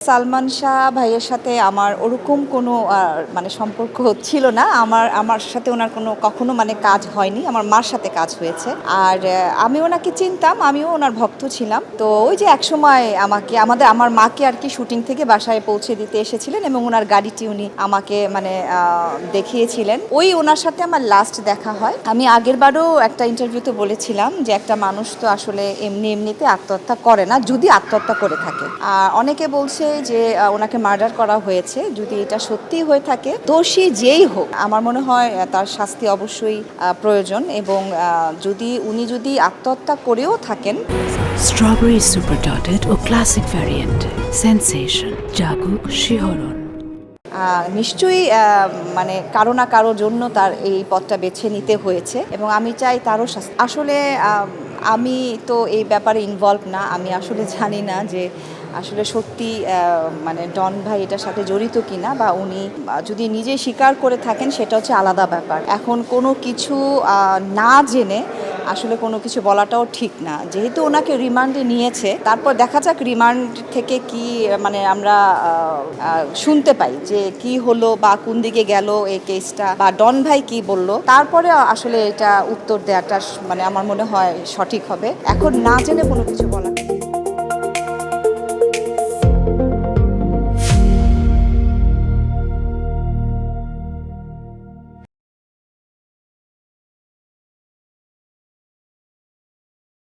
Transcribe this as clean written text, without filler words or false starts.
সালমান শাহ ভাইয়ের সাথে আমার ওরকম কোনো মানে সম্পর্ক ছিল না। আমার সাথে ওনার কোনো কখনো মানে কাজ হয়নি। আমার মার সাথে কাজ হয়েছে। আর আমি ওনাকে চিনতাম, আমিও ওনার ভক্ত ছিলাম। তো ওই যে একসময় আমার মাকে আর কি শুটিং থেকে বাসায় পৌঁছে দিতে এসেছিলেন এবং ওনার গাড়িটি উনি আমাকে মানে দেখিয়েছিলেন। ওই ওনার সাথে আমার লাস্ট দেখা হয়। আমি আগেরবারও একটা ইন্টারভিউতে বলেছিলাম যে একটা মানুষ তো আসলে এমনিতে আত্মহত্যা করে না, যদি আত্মহত্যা করে থাকে। অনেকে বলছে যে ওনাকে মার্ডার করা হয়েছে। যদি এটা সত্যি হয়ে থাকে, দোষী যেই হোক, আমার মনে হয় তার শাস্তি অবশ্যই প্রয়োজন। এবং উনি যদি আত্মহত্যা করেও থাকেন, স্ট্রবেরি সুপার ডটেড ও ক্লাসিক ভ্যারিয়েন্ট সেন্সেশন জাগুক শিহরণ। নিশ্চয়ই মানে কারো না কারোর জন্য তার এই পথটা বেছে নিতে হয়েছে এবং আমি চাই তারও শাস্তি। আসলে আমি তো এই ব্যাপারে ইনভলভ না। আমি আসলে জানি না যে আসলে সত্যি মানে ডন ভাই এটার সাথে জড়িত কিনা, বা উনি যদি নিজে স্বীকার করে থাকেন সেটা হচ্ছে আলাদা ব্যাপার। এখন কোনো কিছু না জেনে আসলে কোনো কিছু বলাটাও ঠিক না। যেহেতু ওনাকে রিমান্ডে নিয়েছে, তারপর দেখা যাক রিমান্ড থেকে কি মানে আমরা শুনতে পাই যে কি হলো বা কোন দিকে গেল এই কেসটা, বা ডন ভাই কি বলল, তারপরে আসলে এটা উত্তর দেওয়াটা মানে আমার মনে হয় সঠিক হবে। এখন না জেনে কোনো কিছু বলা